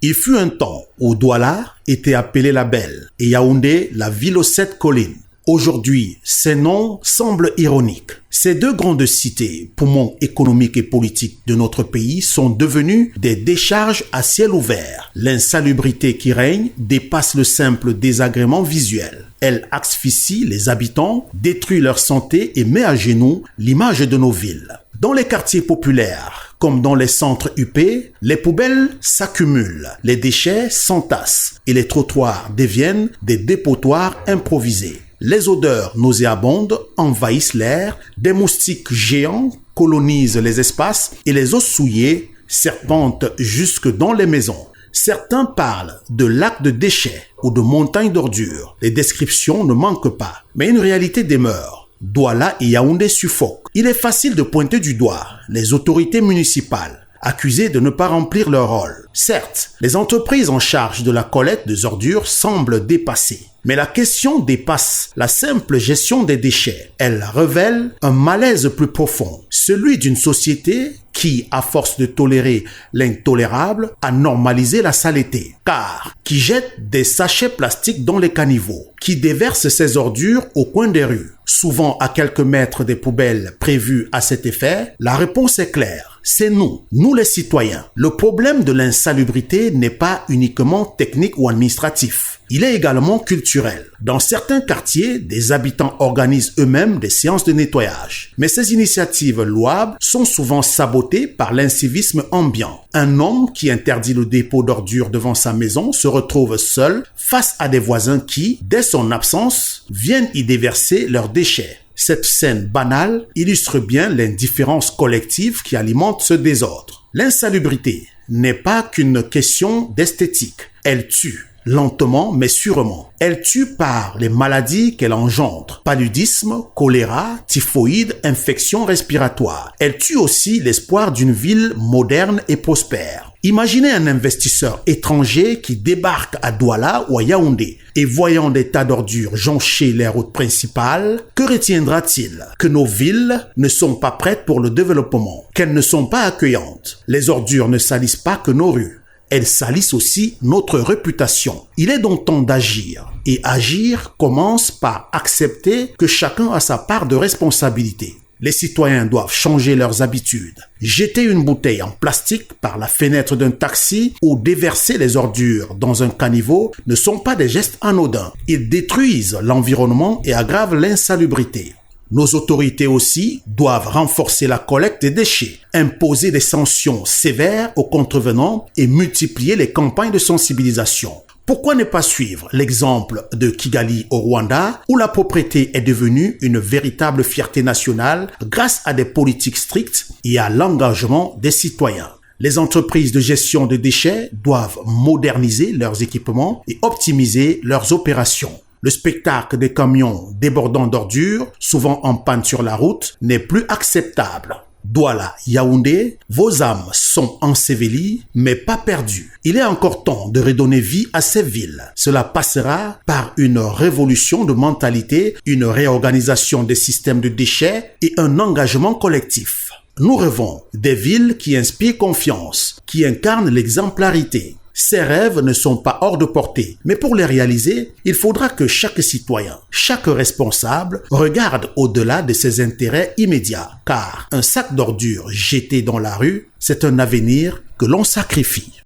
Il fut un temps où Douala était appelée la Belle et Yaoundé la ville aux 7 collines. Aujourd'hui, ces noms semblent ironiques. Ces deux grandes cités, poumons économiques et politiques de notre pays, sont devenues des décharges à ciel ouvert. L'insalubrité qui règne dépasse le simple désagrément visuel. Elle asphyxie les habitants, détruit leur santé et met à genoux l'image de nos villes. Dans les quartiers populaires, comme dans les centres UP, les poubelles s'accumulent, les déchets s'entassent et les trottoirs deviennent des dépotoirs improvisés. Les odeurs nauséabondes envahissent l'air, des moustiques géants colonisent les espaces et les eaux souillées serpentent jusque dans les maisons. Certains parlent de lacs de déchets ou de montagnes d'ordures. Les descriptions ne manquent pas, mais une réalité demeure. Douala et Yaoundé suffoquent. Il est facile de pointer du doigt les autorités municipales, accusées de ne pas remplir leur rôle. Certes, les entreprises en charge de la collecte des ordures semblent dépassées. Mais la question dépasse la simple gestion des déchets. Elle révèle un malaise plus profond, celui d'une société qui, à force de tolérer l'intolérable, a normalisé la saleté. Car qui jette des sachets plastiques dans les caniveaux, qui déverse ses ordures au coin des rues, souvent à quelques mètres des poubelles prévues à cet effet, la réponse est claire. C'est nous les citoyens. Le problème de l'insalubrité n'est pas uniquement technique ou administratif. Il est également culturel. Dans certains quartiers, des habitants organisent eux-mêmes des séances de nettoyage. Mais ces initiatives louables sont souvent sabotées par l'incivisme ambiant. Un homme qui interdit le dépôt d'ordures devant sa maison se retrouve seul face à des voisins qui, dès son absence, viennent y déverser leurs déchets. Cette scène banale illustre bien l'indifférence collective qui alimente ce désordre. L'insalubrité n'est pas qu'une question d'esthétique. Elle tue. Lentement mais sûrement. Elle tue par les maladies qu'elle engendre. Paludisme, choléra, typhoïde, infections respiratoires. Elle tue aussi l'espoir d'une ville moderne et prospère. Imaginez un investisseur étranger qui débarque à Douala ou à Yaoundé et voyant des tas d'ordures joncher les routes principales, que retiendra-t-il? Que nos villes ne sont pas prêtes pour le développement, qu'elles ne sont pas accueillantes. Les ordures ne salissent pas que nos rues. Elles salissent aussi notre réputation. Il est donc temps d'agir. Et agir commence par accepter que chacun a sa part de responsabilité. Les citoyens doivent changer leurs habitudes. Jeter une bouteille en plastique par la fenêtre d'un taxi ou déverser les ordures dans un caniveau ne sont pas des gestes anodins. Ils détruisent l'environnement et aggravent l'insalubrité. Nos autorités aussi doivent renforcer la collecte des déchets, imposer des sanctions sévères aux contrevenants et multiplier les campagnes de sensibilisation. Pourquoi ne pas suivre l'exemple de Kigali au Rwanda, où la propreté est devenue une véritable fierté nationale grâce à des politiques strictes et à l'engagement des citoyens? Les entreprises de gestion de déchets doivent moderniser leurs équipements et optimiser leurs opérations. Le spectacle des camions débordant d'ordures, souvent en panne sur la route, n'est plus acceptable. Douala, Yaoundé, vos âmes sont ensevelies, mais pas perdues. Il est encore temps de redonner vie à ces villes. Cela passera par une révolution de mentalité, une réorganisation des systèmes de déchets et un engagement collectif. Nous rêvons des villes qui inspirent confiance, qui incarnent l'exemplarité. Ces rêves ne sont pas hors de portée, mais pour les réaliser, il faudra que chaque citoyen, chaque responsable regarde au-delà de ses intérêts immédiats, car un sac d'ordures jeté dans la rue, c'est un avenir que l'on sacrifie.